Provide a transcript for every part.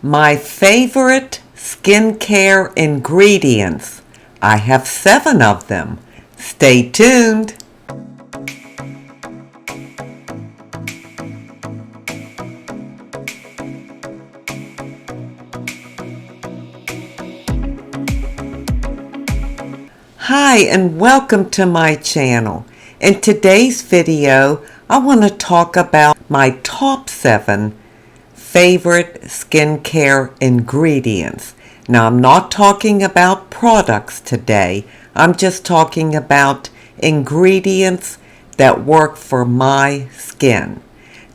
My favorite skincare ingredients. I have 7 of them. Stay tuned. Hi and welcome to my channel. In today's video, I want to talk about my top 7 favorite skincare ingredients. Now, I'm not talking about products today. I'm just talking about ingredients that work for my skin.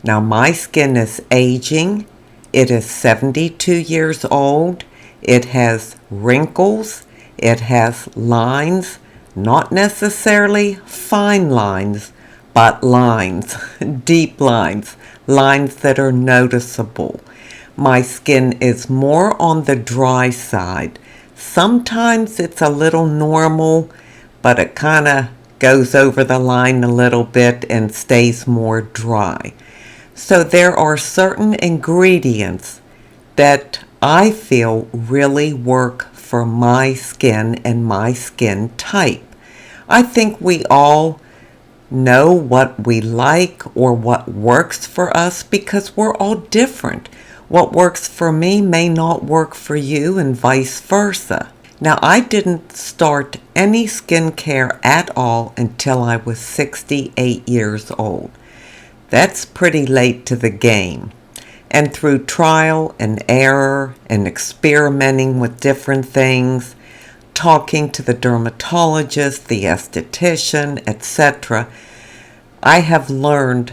Now, my skin is aging. It is 72 years old. It has wrinkles. It has lines, not necessarily fine lines, but lines, deep lines, lines that are noticeable. My skin is more on the dry side. Sometimes it's a little normal, but it kind of goes over the line a little bit and stays more dry. So there are certain ingredients that I feel really work for my skin and my skin type. I think we all know what we like or what works for us because we're all different. What works for me may not work for you and vice versa. Now, I didn't start any skincare at all until I was 68 years old. That's pretty late to the game. And through trial and error and experimenting with different things, talking to the dermatologist, the esthetician, etc., I have learned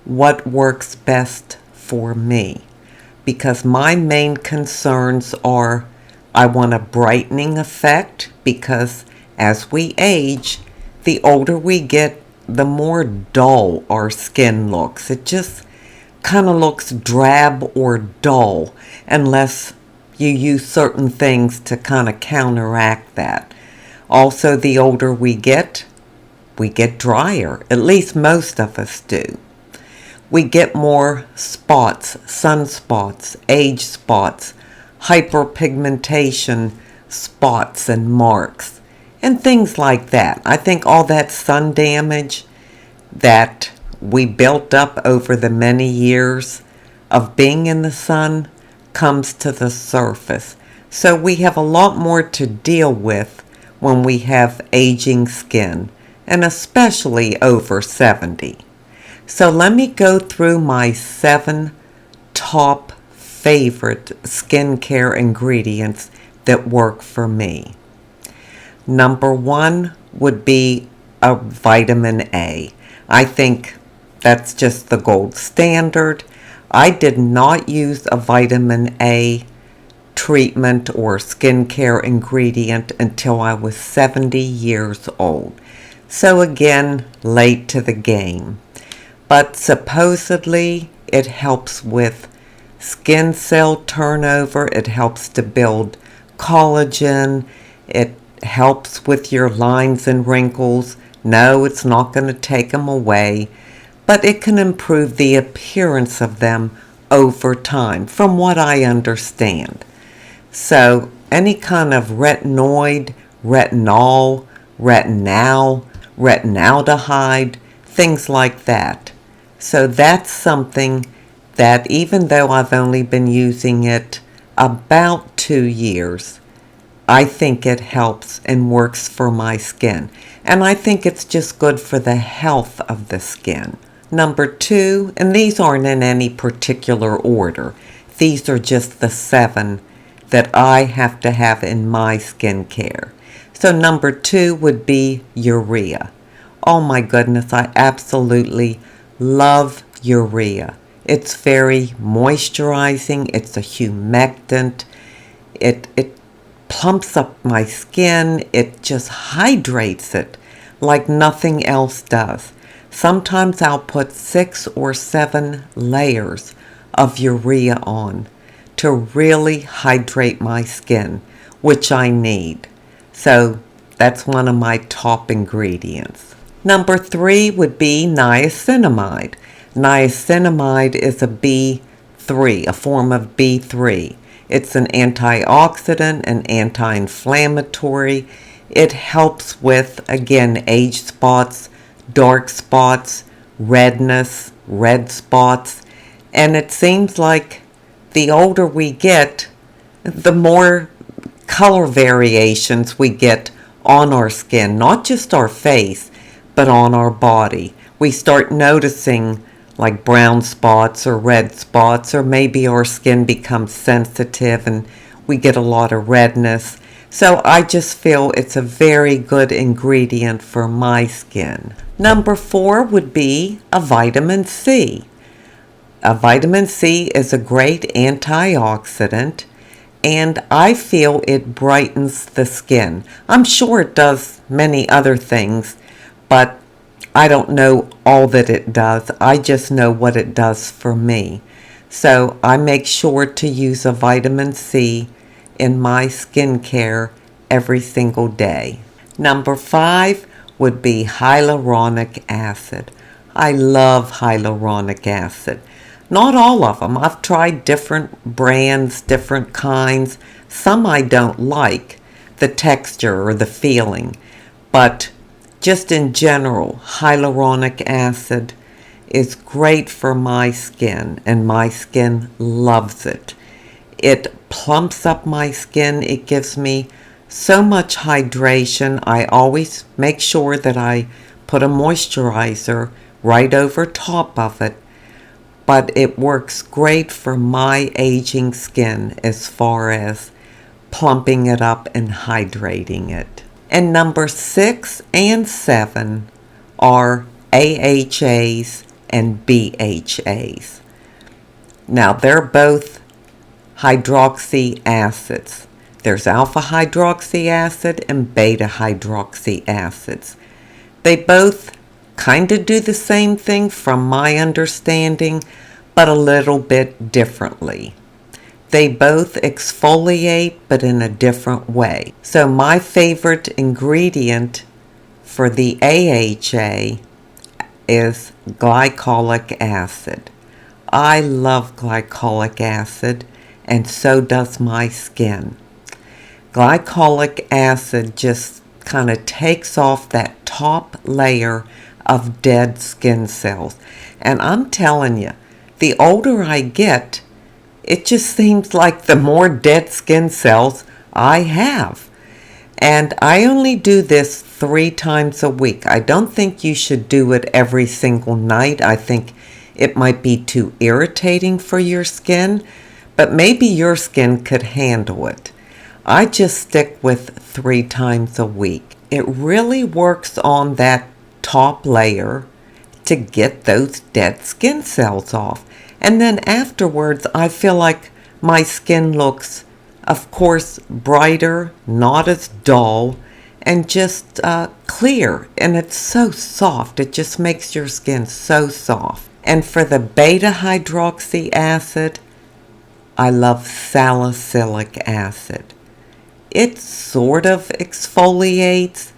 what works best for me. Because my main concerns are I want a brightening effect because as we age, the older we get, the more dull our skin looks. It just kind of looks drab or dull unless you use certain things to kind of counteract that. Also, the older we get drier. At least most of us do. We get more spots, sunspots, age spots, hyperpigmentation spots and marks, and things like that. I think all that sun damage that we built up over the many years of being in the sun comes to the surface. So we have a lot more to deal with when we have aging skin, and especially over 70. So let me go through my 7 top favorite skincare ingredients that work for me. Number 1 would be a vitamin A. I think that's just the gold standard. I did not use a vitamin A treatment or skincare ingredient until I was 70 years old. So again, late to the game. But supposedly it helps with skin cell turnover. It helps to build collagen. It helps with your lines and wrinkles. No, it's not going to take them away, but it can improve the appearance of them over time, from what I understand. So any kind of retinoid, retinol, retinal, retinaldehyde, things like that. So that's something that even though I've only been using it about 2 years, I think it helps and works for my skin. And I think it's just good for the health of the skin. Number 2, and these aren't in any particular order. These are just the 7 that I have to have in my skincare. So number 2 would be urea. Oh my goodness, I absolutely love urea. It's very moisturizing. It's a humectant. It plumps up my skin. It just hydrates it like nothing else does. Sometimes I'll put 6 or 7 layers of urea on to really hydrate my skin, which I need. So that's one of my top ingredients. Number 3 would be niacinamide. Niacinamide is a B3, a form of B3. It's an antioxidant, an anti-inflammatory. It helps with, again, age spots, dark spots, redness, red spots. And it seems like the older we get, the more color variations we get on our skin, not just our face, but on our body. We start noticing like brown spots or red spots, or maybe our skin becomes sensitive and we get a lot of redness. So I just feel it's a very good ingredient for my skin. Number 4 would be a vitamin C. A vitamin C is a great antioxidant, and I feel it brightens the skin. I'm sure it does many other things, but I don't know all that it does. I just know what it does for me. So I make sure to use a vitamin C in my skincare every single day. Number 5 would be hyaluronic acid. I love hyaluronic acid. Not all of them. I've tried different brands, different kinds. Some I don't like, the texture or the feeling. But just in general, hyaluronic acid is great for my skin, and my skin loves it. It plumps up my skin. It gives me so much hydration. I always make sure that I put a moisturizer right over top of it. But it works great for my aging skin as far as plumping it up and hydrating it. And number 6 and 7 are AHAs and BHAs. Now they're both hydroxy acids. There's alpha hydroxy acid and beta hydroxy acids. They both kind of do the same thing from my understanding, but a little bit differently. They both exfoliate, but in a different way. So my favorite ingredient for the AHA is glycolic acid. I love glycolic acid, and so does my skin. Glycolic acid just kind of takes off that top layer of dead skin cells. And I'm telling you, the older I get, it just seems like the more dead skin cells I have. And I only do this 3 times a week. I don't think you should do it every single night. I think it might be too irritating for your skin, but maybe your skin could handle it. I just stick with 3 times a week. It really works on that top layer to get those dead skin cells off. And then afterwards, I feel like my skin looks, of course, brighter, not as dull, and just clear. And it's so soft. It just makes your skin so soft. And for the beta hydroxy acid, I love salicylic acid. It sort of exfoliates,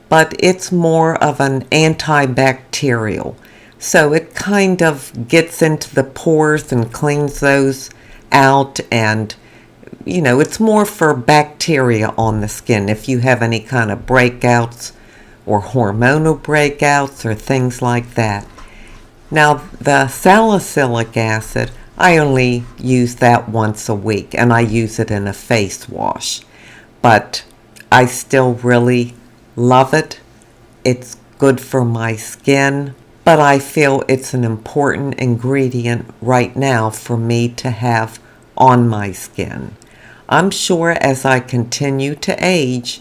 but it's more of an antibacterial. So it kind of gets into the pores and cleans those out, and it's more for bacteria on the skin if you have any kind of breakouts or hormonal breakouts or things like that. Now the salicylic acid, I only use that once a week, and I use it in a face wash. But I still really love it. It's good for my skin, but I feel it's an important ingredient right now for me to have on my skin. I'm sure as I continue to age,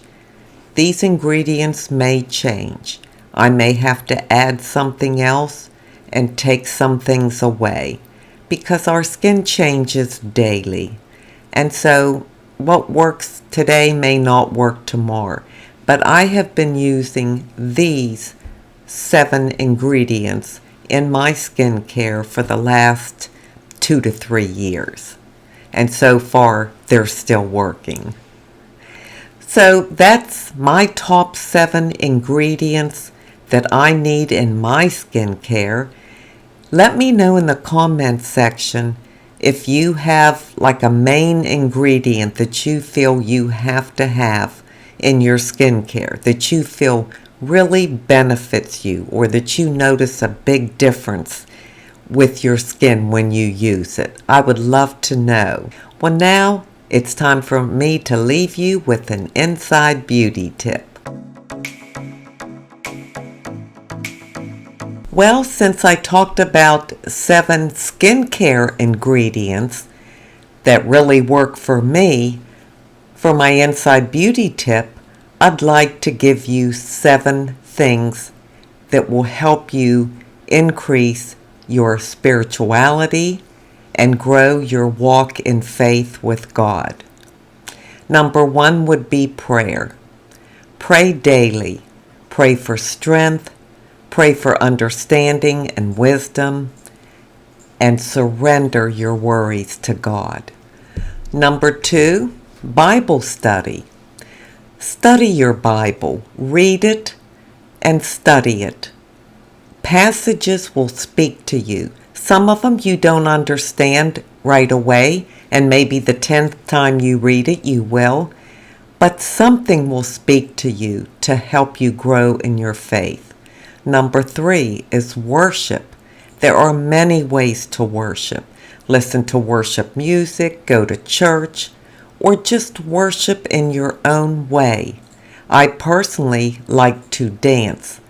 these ingredients may change. I may have to add something else and take some things away because our skin changes daily. And so what works today may not work tomorrow. But I have been using these 7 ingredients in my skincare for the last 2 to 3 years. And so far, they're still working. So that's my top 7 ingredients that I need in my skincare. Let me know in the comments section If you have like a main ingredient that you feel you have to have in your skincare, that you feel really benefits you, or that you notice a big difference with your skin when you use it, I would love to know. Well, now it's time for me to leave you with an inside beauty tip. Well, since I talked about 7 skincare ingredients that really work for me, for my inside beauty tip, I'd like to give you 7 things that will help you increase your spirituality and grow your walk in faith with God. Number 1 would be prayer. Pray daily. Pray for strength. Pray for understanding and wisdom. And surrender your worries to God. Number 2, Bible study. Study your Bible. Read it and study it. Passages will speak to you. Some of them you don't understand right away, and maybe the 10th time you read it you will, but something will speak to you to help you grow in your faith. Number 3 is worship. There are many ways to worship. Listen to worship music, go to church, or just worship in your own way. I personally like to dance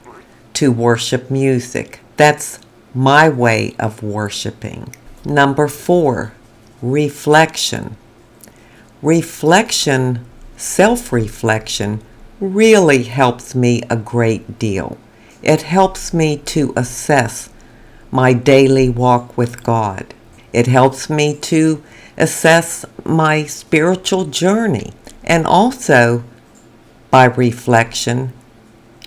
to worship music. That's my way of worshiping. Number 4, reflection. Reflection, self-reflection, really helps me a great deal. It helps me to assess my daily walk with God. It helps me to assess my spiritual journey. And also, by reflection,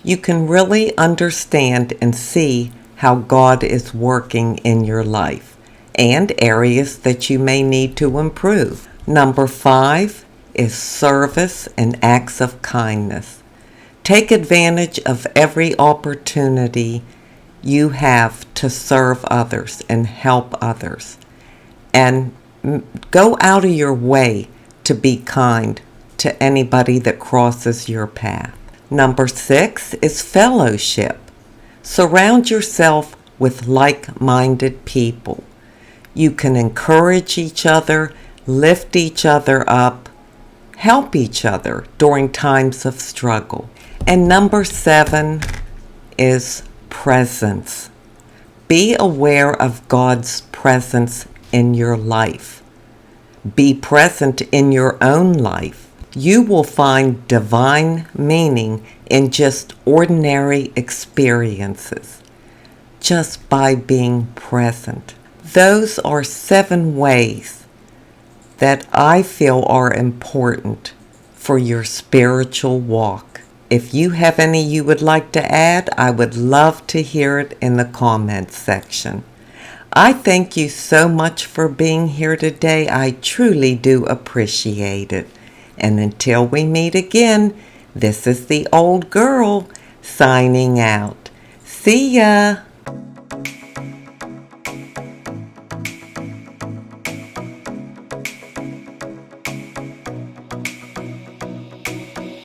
you can really understand and see how God is working in your life and areas that you may need to improve. Number 5 is service and acts of kindness. Take advantage of every opportunity you have to serve others and help others. And go out of your way to be kind to anybody that crosses your path. Number 6 is fellowship. Surround yourself with like-minded people. You can encourage each other, lift each other up, help each other during times of struggle. And number 7 is presence. Be aware of God's presence in your life. Be present in your own life. You will find divine meaning in just ordinary experiences, just by being present. Those are 7 ways that I feel are important for your spiritual walk. If you have any you would like to add, I would love to hear it in the comments section. I thank you so much for being here today. I truly do appreciate it. And until we meet again, this is the old girl signing out. See ya!